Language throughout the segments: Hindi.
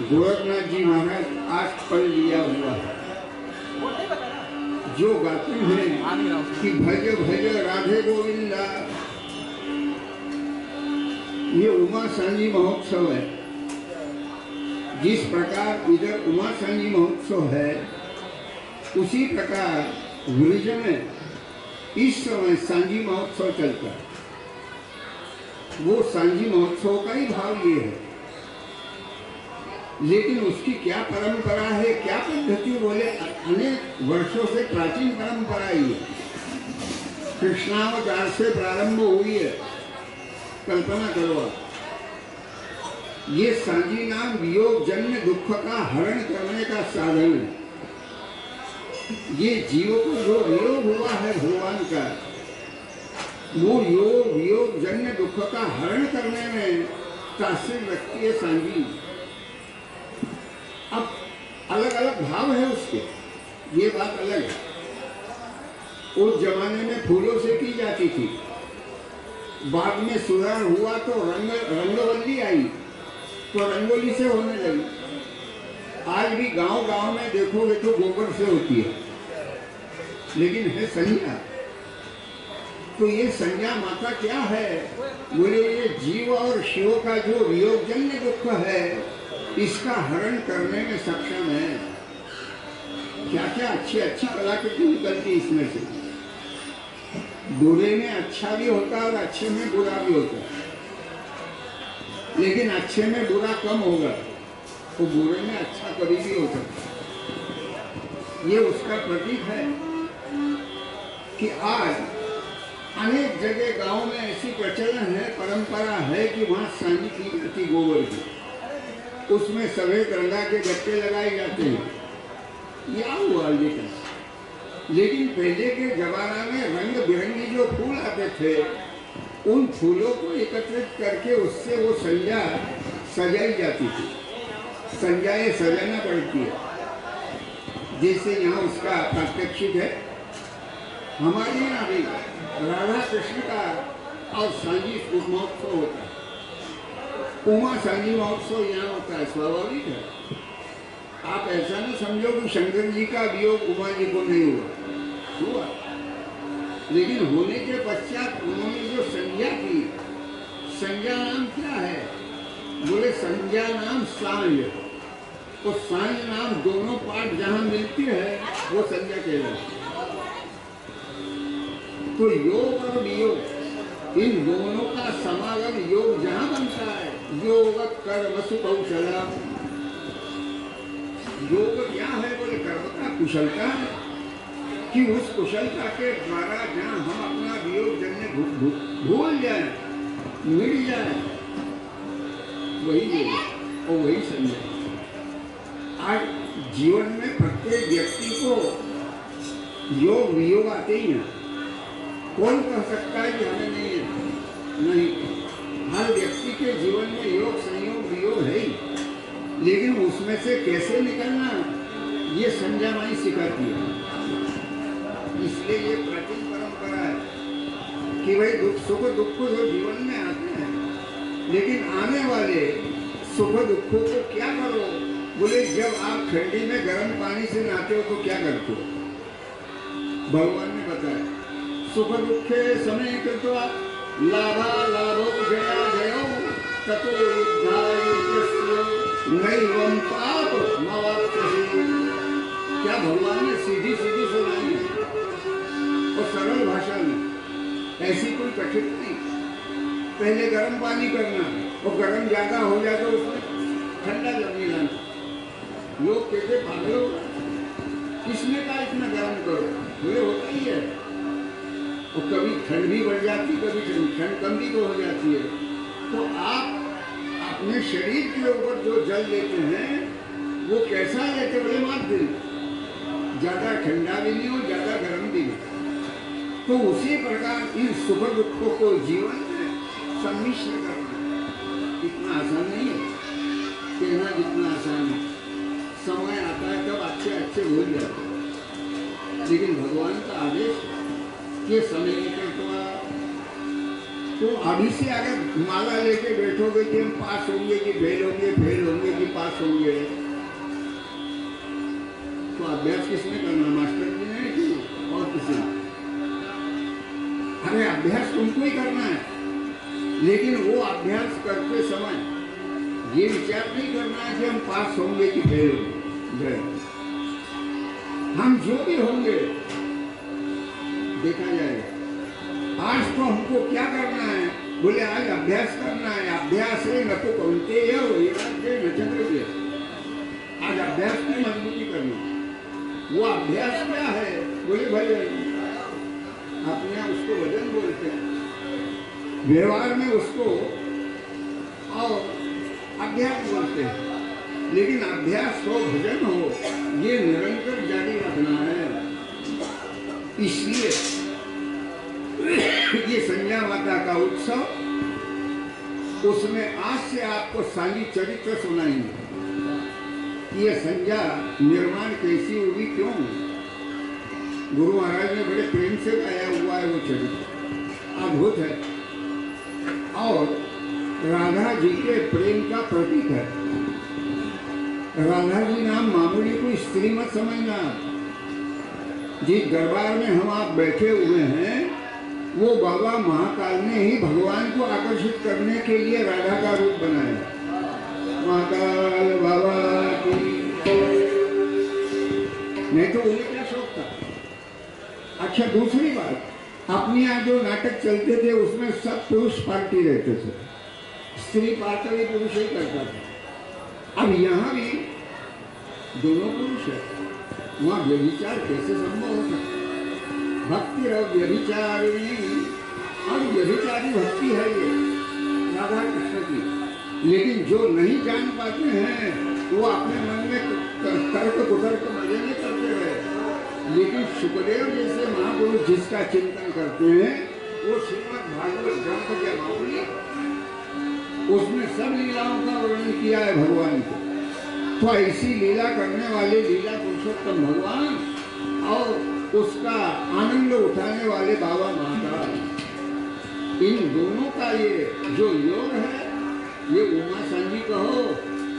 गोरखनाथ जी महाराज आज पढ़ लिया हुआ है, जो गाते हैं कि भज भज राधे गोविंदा। ये उमा सांझी महोत्सव है। जिस प्रकार इधर उमा सांझी महोत्सव है, उसी प्रकार ब्रिज में इस समय सांझी महोत्सव चलता है। वो सांझी महोत्सव का ही भाव ये है लेकिन उसकी क्या परंपरा है, क्या पद्धति, बोले अनेक वर्षों से प्राचीन परंपरा ही है। कृष्णावतार से प्रारंभ हुई है। कल्पना करो आप, ये सांझी नाम वियोग जन्य दुख का हरण करने का साधन है। ये जीवों को जो वियोग हुआ है भगवान का, वो योग वियोग जन्य दुख का हरण करने में तासीर रखती है सांझी। अब अलग अलग भाव है उसके, ये बात अलग है। उस जमाने में फूलों से की जाती थी, बाद में सुधार हुआ तो रंगवल्ली आई तो रंगोली से होने लगी। आज भी गांव गांव में देखोगे तो गोबर से होती है, लेकिन है संज्ञा। तो ये संज्ञा माता क्या है, बोले ये जीव और शिव का जो वियोगजन्य दुख है, इसका हरण करने में सक्षम है। क्या क्या अच्छी अच्छी कलाकृति निकलती इसमें से। बुरे में अच्छा भी होता है और अच्छे में बुरा भी होता है, लेकिन अच्छे में बुरा कम होगा तो बुरे में अच्छा कभी भी हो सकता है। ये उसका प्रतीक है कि आज अनेक जगह गांव में ऐसी प्रचलन है, परंपरा है कि वहां सांझी की जाती गोबर की, उसमें सफेद रंगा के गट्टे लगाए जाते हैं। क्या हुआ लेकिन लेकिन पहले के जमाना में रंग बिरंगी जो फूल आते थे, उन फूलों को एकत्रित करके उससे वो संज्ञा सजाई जाती थी। संज्ञाएं सजाना पड़ती है, जैसे यहाँ उसका प्रात्यक्षिक है। हमारे यहाँ भी राधा कृष्ण का और सांझी महोत्सव होता है। उमा सांझी महोत्सव यहाँ होता है, स्वाभाविक है। आप ऐसा न समझो कि शंकर जी का वियोग उमा जी को नहीं हुआ, लेकिन होने के पश्चात उन्होंने जो संज्ञा की, संज्ञा नाम क्या है, बोले संज्ञा नाम सांझ। तो सांझ नाम दोनों पाठ जहां मिलती है वो संज्ञा कहलाती है। तो योग और वियोग, इन दोनों का समागम योग जहां बनता है, योग कर्म सुकौशला। योग क्या है, बोले कर्म का कुशलता है, कि उस कुशलता के द्वारा जहाँ हम अपना वियोग जन्य भूल जाए, मिट जाए, वही योग और वही संज्ञा। आज जीवन में प्रत्येक व्यक्ति को योग वियोग आते ही हैं। कौन कह सकता है कि हमें नहीं है? नहीं, हर व्यक्ति के जीवन में योग संयोग वियोग है ही, लेकिन उसमें से कैसे निकलना ये संज्ञा माई सिखाती है। इसलिए ये प्राचीन परंपरा है कि भाई दुख सुख दुख जो जीवन में आते हैं, लेकिन आने वाले सुख दुखों को क्या करो, बोले जब आप ठंडी में गर्म पानी से नहाते हो तो क्या करते हो? भगवान ने बताया, सुख दुखे समय कृत्वा लाभा लाभो जया जयो ततो युद्धाय नैवं पाप मवाप्स्यसि। क्या भगवान ने सीधी सीधी सुनाई है और सरल भाषा में, ऐसी कोई कठिन नहीं। पहले गर्म पानी करना और गर्म ज्यादा हो जाए तो उसमें ठंडा जब मिलाना। लोग कहते पागल हो, किसने कहा इतना गर्म करो, ये होता ही है। और कभी ठंड भी बढ़ जाती, कभी ठंड कम भी तो हो जाती है। तो आप अपने शरीर के ऊपर जो जल लेते हैं वो कैसा लेते, बोले माध्यम, ज्यादा ठंडा भी नहीं हो, ज्यादा गर्म भी नहीं। तो उसी प्रकार इन सुख दुखों को जीवन में सम्मिश्र करना इतना आसान नहीं है, कहना जितना आसान है। समय आता है तब अच्छे अच्छे भूल जाते हैं, लेकिन भगवान का आदेश ये समय निकलता। तो अभी से अगर माला लेके बैठोगे कि हम पास होंगे कि फेल होंगे, फेल होंगे कि पास होंगे, तो अभ्यास किसने करना? मास्टर जी ने कि और किसी ने? अरे अभ्यास तुमको ही करना है, लेकिन वो अभ्यास करते समय ये विचार नहीं करना है कि हम पास होंगे कि फेल होंगे। हम जो भी होंगे देखा जाएगा। आज तो हमको क्या करना है, बोले आज अभ्यास करना है। अभ्यास है न तो कौनते वैराग्य न चंद्रव्य। व्यवहार में उसको और अभ्यास बोलते हैं, लेकिन अभ्यास हो, भजन हो, ये निरंतर जारी रखना है। इसलिए ये संज्ञा माता का उत्सव, उसमें आज से आपको सांगी चरित्र सुनाएंगे। ये संज्ञा निर्माण कैसी हुई, क्यों? गुरु महाराज ने बड़े प्रेम से गाया हुआ है वो चरित्र, अद्भुत है और राधा जी के प्रेम का प्रतीक है। राधा जी नाम मामूली कोई स्त्री मत समझना। जिस दरबार में हम आप बैठे हुए हैं, वो बाबा महाकाल ने ही भगवान को आकर्षित करने के लिए राधा का रूप बनाया। महाकाल बाबा की, नहीं तो उन्हें क्या शौक था। अच्छा, दूसरी बात, अपने यहाँ जो नाटक चलते थे उसमें सब पुरुष पार्टी रहते थे, स्त्री पार्टी पुरुष ही करता था। अब यहाँ भी दोनों पुरुष है, वहाँ व्यभिचार कैसे संभव हो सकता? भक्ति और व्यभिचारिणी, और व्यभिचारी भक्ति है ये राधा कृष्ण की। लेकिन जो नहीं जान पाते हैं वो अपने मन में तर्क कुतर्क मजे नहीं करते रहे। लेकिन सुखदेव जैसे महापुरुष जिसका चिंतन करते हैं, वो श्रीमद् भागवत ग्रंथ के मामूली, उसमें सब लीलाओं का वर्णन किया है भगवान को। तो ऐसी लीला करने वाले लीला पुरुषोत्तम भगवान और उसका आनंद उठाने वाले बाबा महाकाल, इन दोनों का ये जो योग है, ये उमा सांगी कहो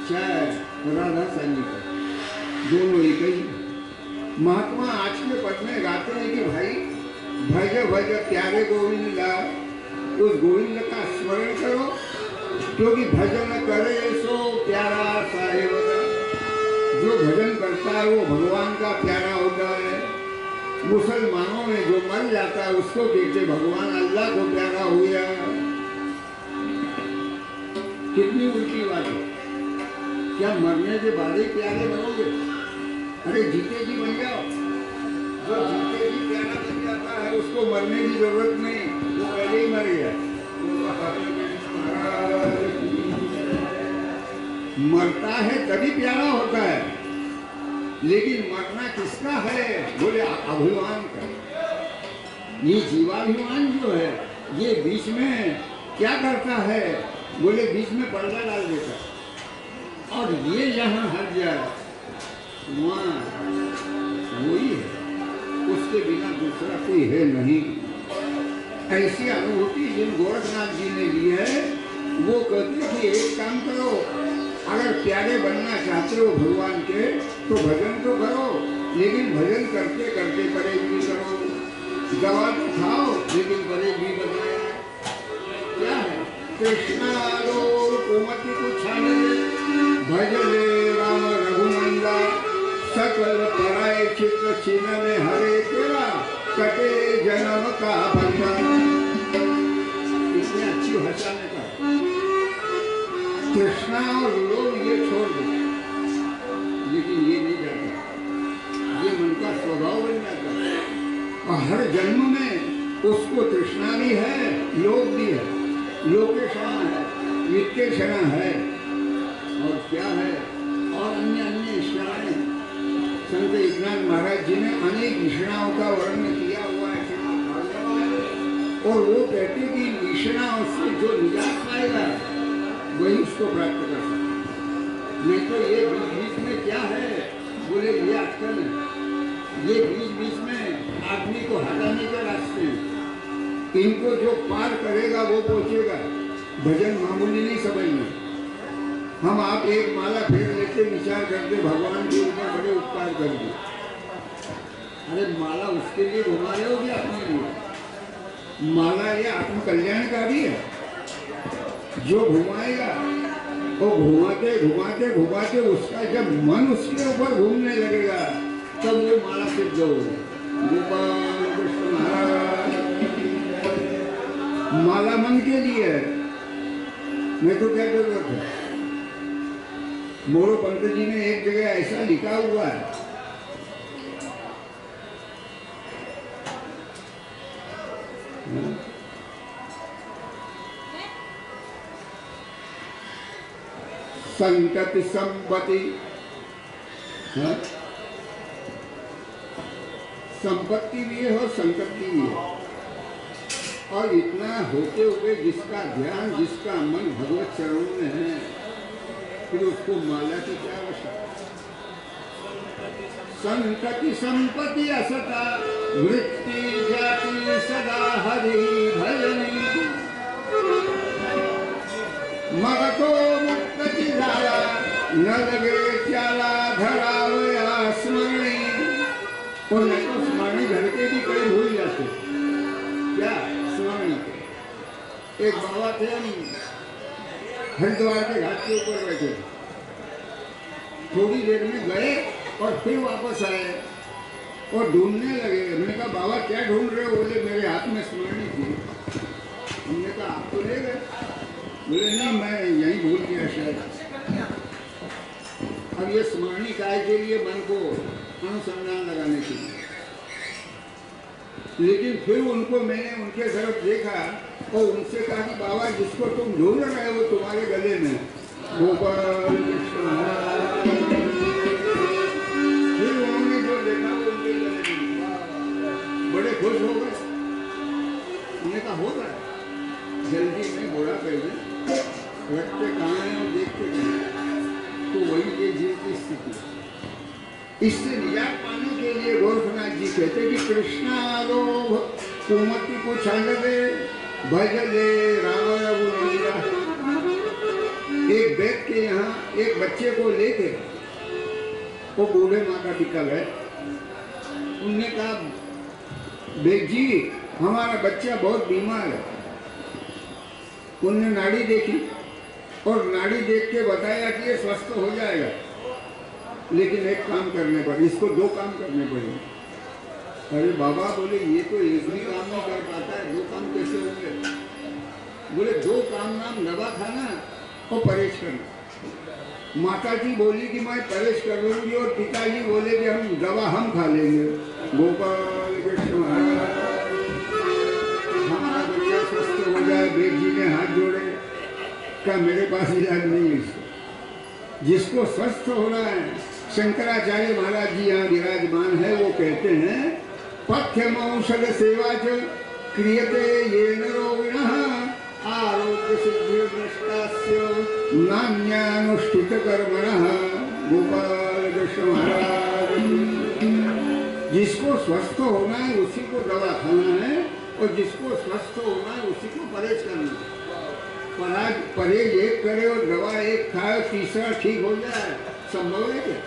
चाहे राधा सांगी कहो, दोनों एक ही। महात्मा आज के पद में गाते हैं कि भाई भज भज प्यारे गोविंद ला, उस गोविंद का स्मरण करो, क्योंकि भजन करे सो प्यारा साहेब। जो भजन करता है वो भगवान का प्यारा होता है। मुसलमानों में जो मर जाता है उसको कहते भगवान अल्लाह को प्यारा हुआ। कितनी उल्टी बात है। क्या मरने के बाद ही प्यारे बनोगे? अरे जीते जी बन जाओ। जो जीते जी प्यारा बन जाता है उसको मरने की जरूरत नहीं, वो पहले ही मर गया। मरता है तभी प्यारा होता है, लेकिन मरना किसका है? बोले अभिमान का। ये जीवाभिमान जो है, ये बीच में क्या करता है? बोले बीच में पर्दा डाल देता, और ये जहाँ हट जाए वहाँ वही है, उसके बिना दूसरा कोई है नहीं। ऐसी अनुभूति जिन गोरखनाथ जी ने ली है, वो कहते कि एक काम करो, अगर प्यारे बनना चाहते हो भगवान के तो भजन तो करो, लेकिन भजन करते करते परहेज भी करो। दवा तो खाओ लेकिन परहेज भी बनाए। क्या है? कृष्णालो कुमति कुछाने भजले राम रघुनंदा, सकल पराय चित्र छिन्न में हरे तेरा, कटे जन्म का बंधन। इतनी अच्छी भाषा में कहा कृष्णा और लोग ये छोड़ दो, लेकिन ये नहीं जाता, ये मन का स्वभाव बन जाता है। और हर जन्म में उसको तृष्णा भी है, लोभ भी है, लोकेशना है, वित्तेषणा है, और क्या है, और अन्य अन्य ईश्वराएं। संत एकनाथ महाराज जी ने अनेक ईश्वराओं का वर्णन किया हुआ है, और वो कहते कि ईश्वराओं से जो निजात पाएगा वही उसको प्राप्त कर सकता। नहीं तो ये बीच बीच में क्या है? बोले ये आजकल ये बीच बीच में आदमी को हटाने के रास्ते, इनको जो पार करेगा वो पहुंचेगा। भजन मामूली नहीं समझना। हम आप एक माला फेर लेते, विचार करते भगवान के ऊपर बड़े उपकार कर दिए। अरे माला उसके लिए घुमा रहे हो क्या अपने लिए? माला ये आत्म कल्याण का भी है। जो घुमाएगा वो घुमाते घुमाते घुमाते उसका जब मन उसके ऊपर घूमने लगेगा तब वो माला सिद्ध होगा। गोपाल कृष्ण महाराज, माला मन के लिए है, नहीं तो क्या जरूरत है? मोरो पंत जी ने एक जगह ऐसा लिखा हुआ है, संतति संपत्ति, हाँ? संपत्ति भी है और संतति भी है। और इतना होते हुए जिसका ध्यान, जिसका मन भगवत चरणों में है, फिर उसको माला की क्या आवश्यकता। संतति संपत्ति असता वृत्ति जाति सदा हरि भजनी, मगतो मुक्त चिदाया न लगे चाला धरावया स्मरणी। और नहीं तो स्मरणी घर के भी कई भूल जाते, क्या स्मरणी। एक बाबा थे, हम हरिद्वार के घाट के ऊपर बैठे, थोड़ी देर में गए और फिर वापस आए और ढूंढने लगे। हमने कहा बाबा क्या ढूंढ रहे हो? बोले मेरे हाथ में स्मरणी थी। हमने कहा आप तो ले गए। बोले नहीं, मैं यहीं भूल गया शायद। अब ये स्मरणी काय के लिए? मन को अनुसंधान लगाने के लिए। लेकिन फिर उनको मैंने उनके तरफ देखा और उनसे कहा कि बाबा जिसको तुम ढूंढ रहे हो तुम्हारे गले में गोपाल कृष्ण। फिर उन्होंने जो देखा वो उनके गले में, बड़े खुश हो गए। उन्होंने कहा हो रहा है, जल्दी में घोड़ा कर दे, रखते कहाँ है और देखते कहाँ। तो वही ये जीव की स्थिति। इससे निजात पाने के लिए गोरखनाथ जी कहते कि कृष्णा लोभ कुमति को छांड दे, भज ले राम रघुनंदन। एक बैठ के यहाँ एक बच्चे को लेके वो बूढ़े माता पिता गए। उनने कहा बेट जी हमारा बच्चा बहुत बीमार है। उनने नाड़ी देखी और नाड़ी देख के बताया कि ये स्वस्थ हो जाएगा, लेकिन एक काम करने पर, इसको दो काम करने पड़ेंगे। अरे बाबा बोले ये तो एक भी काम नहीं कर पाता है, दो काम कैसे होंगे? बोले दो काम, नाम दवा खाना और परहेज करना। माता जी बोली कि मैं परहेज कर लूंगी और पिताजी बोले कि हम दवा हम खा लेंगे। गोपाल कृष्ण हमारा बच्चा स्वस्थ हो जाए। बेट जी ने हाथ जोड़े, क्या मेरे पास इलाज नहीं है इसको। जिसको स्वस्थ होना है, शंकराचार्य महाराज जी यहाँ विराजमान है, वो कहते हैं पथ्यम औषध सेवा च क्रियते येन रोगिणः आरोग्य सिद्धि दृष्टास्य नान्यानुष्ठित कर्मणः। गोपाल कृष्ण महाराज। जिसको स्वस्थ होना है उसी को दवा खाना है और जिसको स्वस्थ होना है उसी को परहेज करना है। परहेज एक करे और दवा एक खाए, तीसरा ठीक हो जाए, संभव है क्या?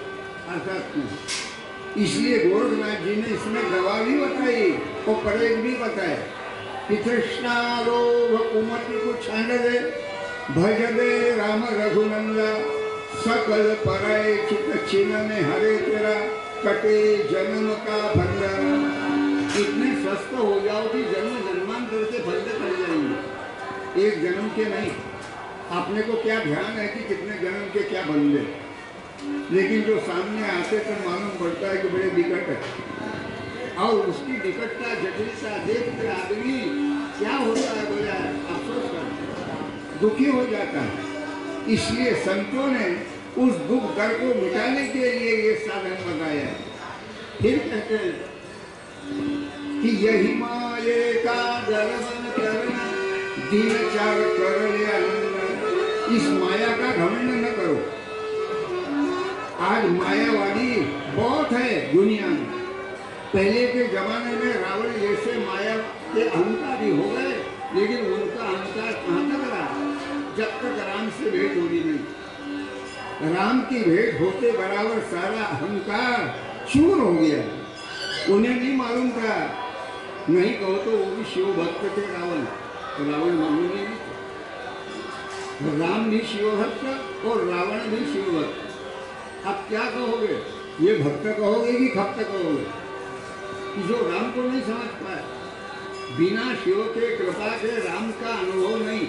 अर्थात नहीं। इसलिए गोरखनाथ जी ने इसमें दवा भी बताई और परहेज भी बताया कि कृष्णा लोभ कुमति को छांड दे, भज दे राम रघुनंदन। सकल परय चित छिन्न हरे तेरा, कटे जन्म का फंदा। इतने स्वस्थ हो जाओ कि जन्म जन्मांतर के फंदे कट जाएंगे, एक जन्म के नहीं। अपने को क्या ध्यान है कि कितने जन्म के क्या बंदे, लेकिन जो सामने आते तो मालूम पड़ता है कि बड़े विकट है। और उसकी विकटता जटिलता देख के आदमी क्या होता है, बोला अफसोस करता है, दुखी हो जाता है। इसलिए संतों ने उस दुख दर्द को मिटाने के लिए ये साधन बताया है। फिर कहते हैं कि यही माये का दर्शन करना दिन चार कर लिया। इस माया का घमंड न करो। आज मायावादी बहुत है दुनिया में। पहले के जमाने में रावण जैसे माया के अहंकारी हो गए, लेकिन उनका अहंकार कहाँ तक रहा? जब तक राम से भेंट होगी नहीं। राम की भेंट होते बराबर सारा अहंकार चूर हो गया। उन्हें नहीं मालूम था, नहीं कहो तो वो भी शिव भक्त थे रावण। रावण मामूली नहीं था। राम भी शिव भक्त और रावण भी शिव भक्त। अब क्या कहोगे? ये भक्त कहोगे कि भक्त कहोगे? जो राम को नहीं समझ पाए, बिना शिव के कृपा के राम का अनुभव नहीं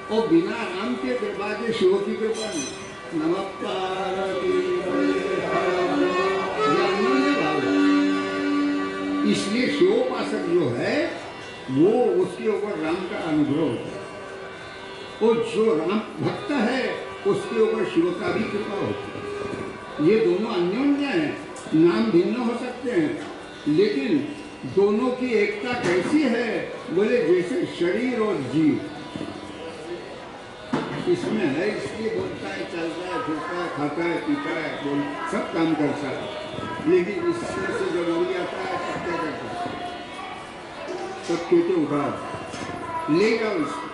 और बिना राम के कृपा के शिव की कृपा नहीं। नमः पार्वती भाव। इसलिए शिवोपासक जो है वो उसके ऊपर राम का अनुग्रह होता है। और जो राम भक्त है उसके ऊपर शिव का भी कृपा होती है। ये दोनों अन्योन्य हैं, नाम भिन्न हो सकते हैं, लेकिन दोनों की एकता कैसी है बोले जैसे शरीर और जीव। इसमें है, इसलिए बोलता है, चलता है, फिरता है, खाता है, पीता है, बोल सब काम करता है, लेकिन इसमें से जब मर जाता है तब क्या करता है? सब खेते उठा ले जाओ इसको।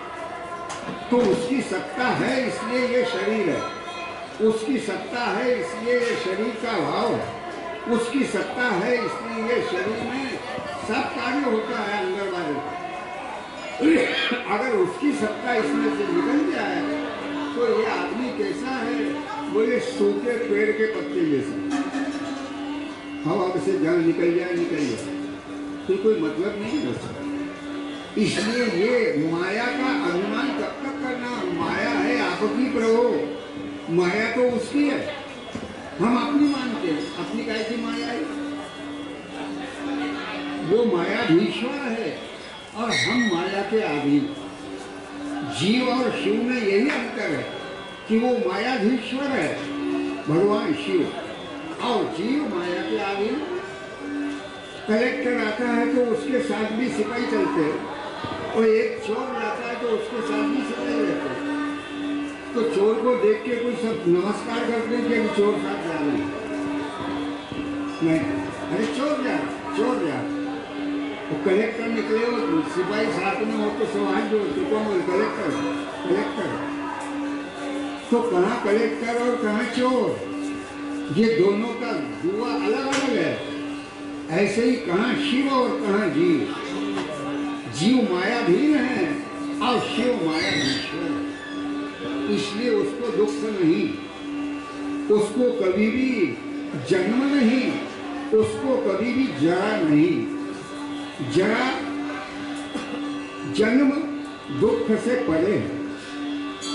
तो उसकी सत्ता है इसलिए ये शरीर है, उसकी सत्ता है इसलिए ये शरीर का भाव है, उसकी सत्ता है इसलिए ये शरीर में सब कार्य होता है अंदर बाहर। अगर उसकी सत्ता इसमें से निकल जाए तो ये आदमी कैसा है बोले सूखे पेड़ के पत्ते जैसा, हवा से जल निकल जाए तो कोई मतलब नहीं हो सकता। इसलिए ये माया का अभिमान कब तक करना? माया है आपकी प्रभु, माया तो उसकी है, हम अपनी मानते हैं, अपनी कैसी माया है? वो मायाधीश्वर है और हम माया के अधीन। जीव और शिव में यही अंतर है कि वो मायाधीश्वर है भगवान शिव, और जीव माया के अधीन। कलेक्टर आता है तो उसके साथ भी सिपाही चलते हैं, और एक चोर जाता है तो उसके साथ भी सिपाही रहते हैं। तो चोर को देख के कोई सब नमस्कार करते हैं कि चोर साथ जा रहे हैं? नहीं, अरे चोर जा। वो कलेक्टर निकले हो, सिपाही साथ में हो तो सब हाथ जोड़ते, कौन बोले? कलेक्टर। तो कहाँ कलेक्टर और कहाँ चोर? ये दोनों का दुआ अलग अलग है। ऐसे ही कहाँ शिव और कहाँ जीव। जीव मायाधीन है और शिव मायाधीश्वर है, इसलिए उसको दुख नहीं, उसको कभी भी जन्म नहीं, उसको कभी भी जरा नहीं। जरा जन्म दुख से परे है,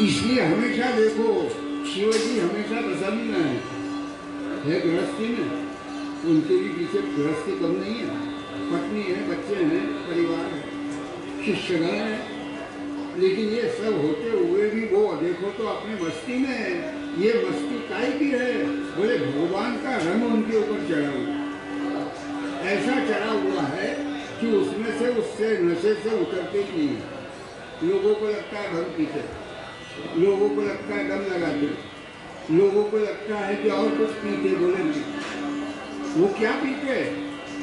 इसलिए हमेशा देखो शिव जी हमेशा प्रसन्न है गृहस्थी में, उनके भी पीछे गृहस्थी कम नहीं है, पत्नी है, बच्चे हैं, परिवार है, शिष्यगण है, लेकिन ये सब होते हुए भी वो देखो तो अपने मस्ती में है। ये मस्ती काय की है बोले भगवान का रंग उनके ऊपर चढ़ा हुआ, ऐसा चढ़ा हुआ है कि उसमें से उससे नशे से उतरते नहीं है। लोगों को लगता है भंग पीते, लोगों को लगता है दम लगाते, लोगों को लगता है कि और कुछ पीते, बोले नहीं। वो क्या पीते?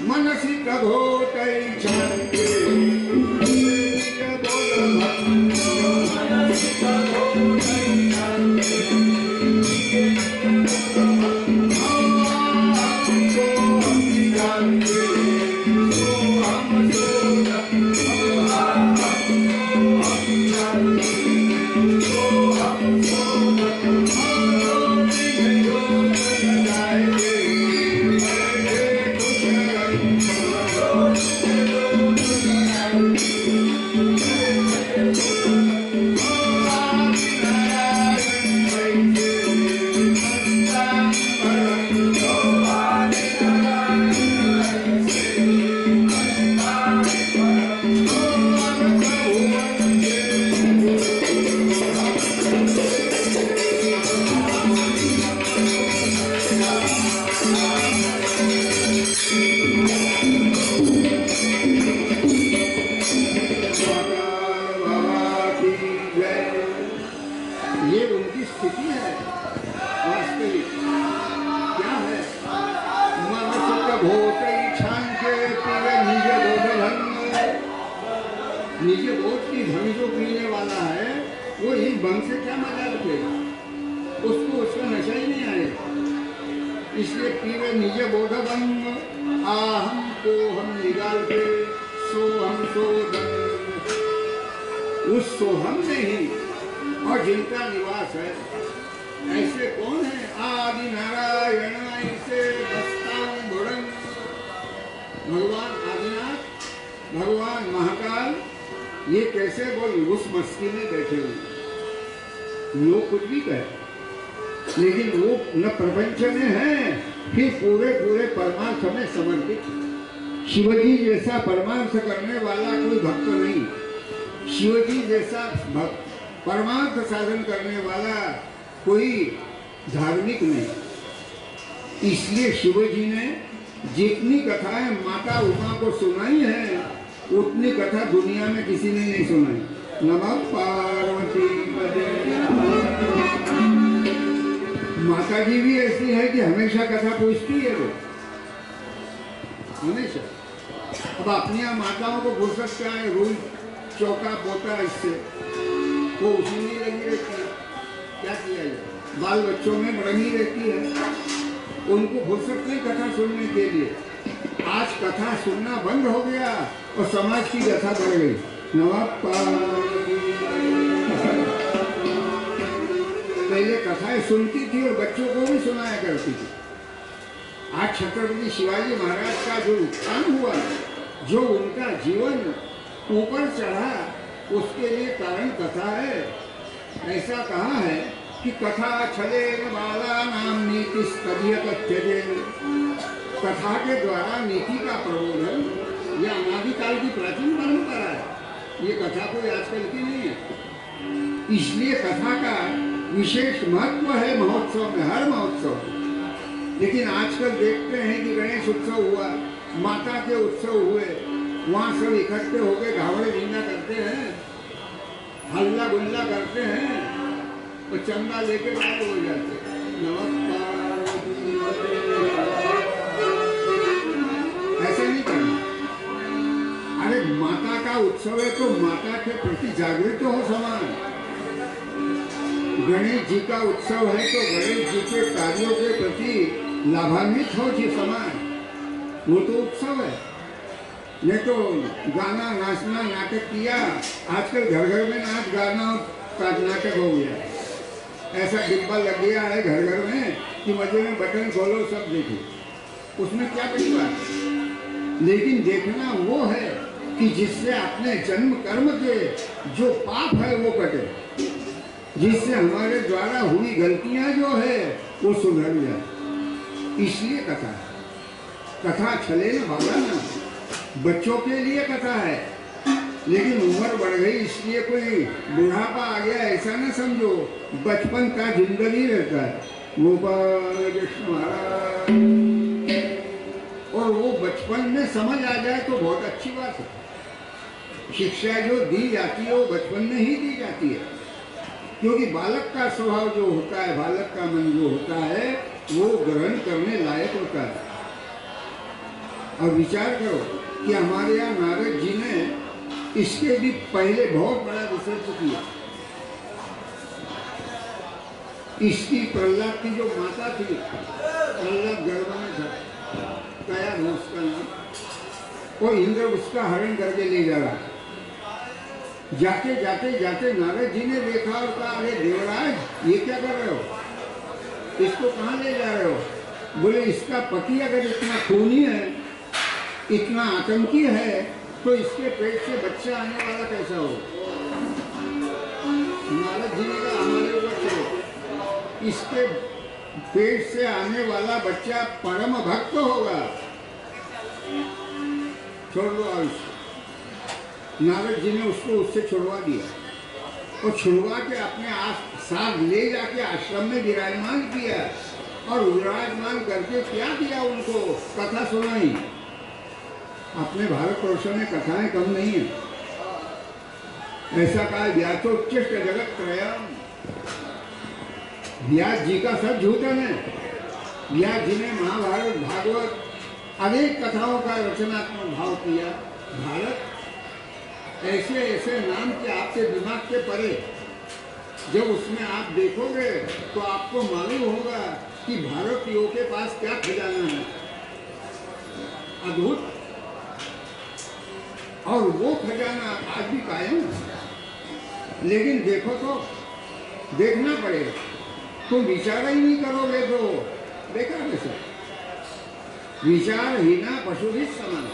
मनसी कभोटई छानके निजे बोध की धन जो पीने वाला है वो इस भंग से क्या मजा रखेगा? उसको उसका नशा ही नहीं आएगा। इसलिए पीवे निजे बोध भंग, आहम को हम निकाल के सोहम सोधन। उस सोहम में ही और जिनका निवास है, ऐसे कौन है? आदि नारायण ऐसे दस्तान भुरन। भगवान आदिनाथ, भगवान महाकाल, ये कैसे बोल उस मस्ती में बैठे हुए। लोग कुछ भी कहे, लेकिन वो न प्रपंच में है, फिर पूरे पूरे परमार्थ में समर्पित। शिवजी जैसा परमार्थ करने वाला कोई भक्त नहीं। शिवजी जैसा परमार्थ साधन करने वाला कोई धार्मिक नहीं। इसलिए शिव जी ने जितनी कथाएं माता उमा को सुनाई है उतनी कथा दुनिया में किसी ने नहीं सुनाई। नमः पार्वती पते। माता जी भी ऐसी है कि हमेशा कथा पूछती है वो, हमेशा। अब अपनी माताओं को फुर्सत क्या है, रोज चौका पोता इससे वो उसी में लगी रहती है, क्या किया जाए। बाल बच्चों में बड़ी रहती है, उनको फुर्सत नहीं कथा सुनने के लिए। आज कथा सुनना बंद हो गया और समाज की कथा बढ़ गई। नमः पार्वती। पहले कथाएं सुनती थी और बच्चों को भी सुनाया करती थी। आज छत्रपति शिवाजी महाराज का जो उत्थान हुआ, जो उनका जीवन ऊपर चढ़ा, उसके लिए कारण कथा है। ऐसा कहा है कि कथा छले बाला नाम नीति स्तभ्य। कथा के द्वारा नीति का प्रबोधन यह अनादिकाल की प्राचीन परंपरा है। ये कथा कोई आजकल की नहीं है। इसलिए कथा का विशेष महत्व है महोत्सव में, हर महोत्सव में। लेकिन आजकल देखते हैं कि गणेश उत्सव हुआ, माता के उत्सव हुए, वहाँ सब इकट्ठे होकर घावड़े झींगा करते हैं, हल्ला गुल्ला करते हैं और चंदा लेके गायब हो जाते। ऐसे नहीं करना। अरे माता का उत्सव है तो माता के प्रति जागृत हो समाज। गणेश जी का उत्सव है तो गणेश जी के कार्यों के प्रति लाभान्वित हो जी समाज। वो तो उत्सव है। नहीं तो गाना नाचना नाटक किया, आजकल घर घर में नाच गाना का नाटक हो गया। ऐसा डिब्बा लग गया है घर घर में कि मजे में बटन खोलो सब देखो, उसमें क्या बड़ी बात है। लेकिन देखना वो है कि जिससे अपने जन्म कर्म के जो पाप है वो कटे, जिससे हमारे द्वारा हुई गलतियां जो है वो सुधर जाए। इसलिए कथा है। कथा छले न भागा ना, बच्चों के लिए कथा है। लेकिन उम्र बढ़ गई इसलिए कोई बुढ़ापा आ गया ऐसा ना समझो। बचपन का जिंदगी रहता है। गोपाल कृष्ण महाराज। और वो बचपन में समझ आ जाए तो बहुत अच्छी बात है। शिक्षा जो दी जाती है वो बचपन में ही दी जाती है, क्योंकि बालक का स्वभाव जो होता है, बालक का मन जो होता है वो ग्रहण करने लायक होता है। और विचार करो कि हमारे यहाँ नारद जी ने इसके भी पहले बहुत बड़ा रिसर्च किया। इसकी प्रहलाद की जो माता थी, प्रहलाद गर्भ में था, कया था उसका नाम, वो इंद्र उसका हरण करके ले जा रहा। जाते जाते जाते नारद जी ने देखा और कहा, अरे देवराज ये क्या कर रहे हो, इसको कहाँ ले जा रहे हो? बोले इसका पति अगर इतना खूनी है, इतना आतंकी है, तो इसके पेट से बच्चा आने वाला कैसा हो? नारद जी ने कहा हमारे ऊपर चलो, इसके पेट से आने वाला बच्चा परम भक्त होगा, छोड़ दो आयुष। नारद जी ने उसको उससे छुड़वा दिया और छुड़वा के अपने साथ ले जाके आश्रम में विराजमान किया और विराजमान करके क्या किया, उनको कथा सुनाई। अपने भारतवर्ष में कथाएं कम नहीं है। ऐसा कहा व्यासोच्चिष्ट जगत त्रयम्। व्यास जी का सब झूठन है। व्यास जी ने महाभारत भागवत अनेक कथाओं का रचनात्मक भाव किया। भारत ऐसे ऐसे नाम के आपके दिमाग के परे, जब उसमें आप देखोगे तो आपको मालूम होगा कि भारतीयों के पास क्या खजाना है, अद्भुत। और वो खजाना आज भी कायम है। लेकिन देखो तो देखना पड़ेगा। तुम विचार ही नहीं करोगे तो बेकार है सब। विचार ही ना पशु भी समान।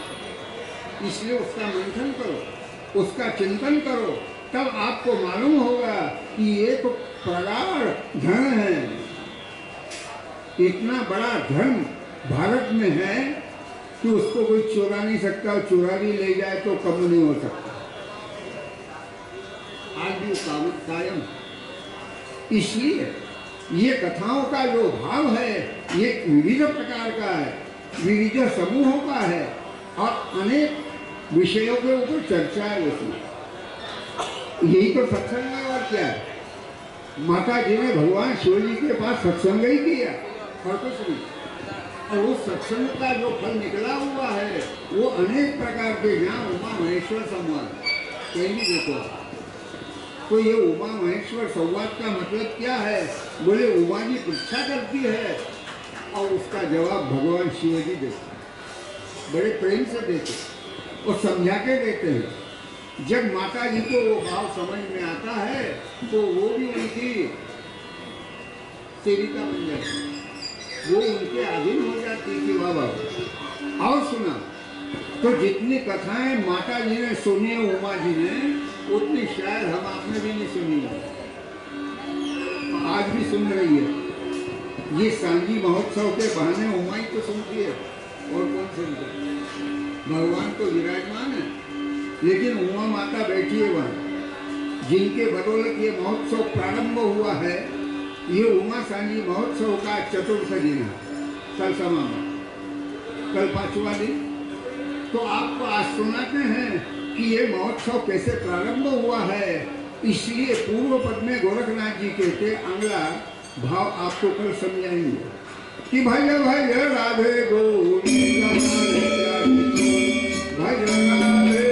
इसलिए उसका मंथन करो, उसका चिंतन करो, तब आपको मालूम होगा कि ये तो प्रगाढ़ धन है। इतना बड़ा धन भारत में है कि उसको कोई चुरा नहीं सकता, और चुरा भी ले जाए तो कम नहीं हो सकता। आज भी कायम। इसलिए ये कथाओं का जो भाव है ये विविध प्रकार का है, विविध समूहों का है और अनेक विषयों के ऊपर चर्चा है उसमें। यही तो सत्संग है और क्या है। माता जी ने भगवान शिव जी के पास सत्संग ही किया और कुछ नहीं, और उस सत्संग का जो फल निकला हुआ है वो अनेक प्रकार के, जहाँ उमा महेश्वर संवाद कहीं भी देखो। तो ये उमा महेश्वर संवाद का मतलब क्या है? बोले उमा जी परीक्षा करती है और उसका जवाब भगवान शिव जी देते, बड़े प्रेम से देते और समझा के देते हैं। जब माता जी को वो भाव समझ में आता है तो वो भी उनकी सेविका बन जाती, वो उनके अधीन हो जाती थी बाबा। और सुना तो जितनी कथाएं माता जी ने सुनी है उमा जी ने, उतनी शायद हम आपने भी नहीं सुनी है, आज भी सुन रही है। ये सांझी महोत्सव के बहाने उमा ही तो सुनती है, और कौन सुनता है? भगवान तो विराजमान है, लेकिन उमा माता बैठी है वहाँ, जिनके बदौलत ये महोत्सव प्रारंभ हुआ है। ये उमा सांझी महोत्सव का चतुर्थ दिन है, कल समापन, कल 5वां दिन। तो आपको आज सुनाते हैं कि ये महोत्सव कैसे प्रारंभ हुआ है। इसलिए पूर्व पद में गोरखनाथ जी कहते अगला भाव आपको कल समझाएंगे कि भज भज राधे गोविंदा, भज राधे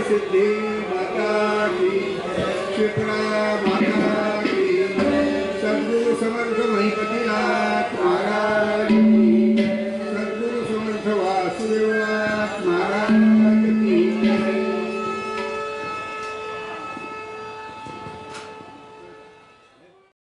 सिद्धि माता की, शिप्रा माता की, सद्गुरु समर्थ महिपति नाथ महाराज की।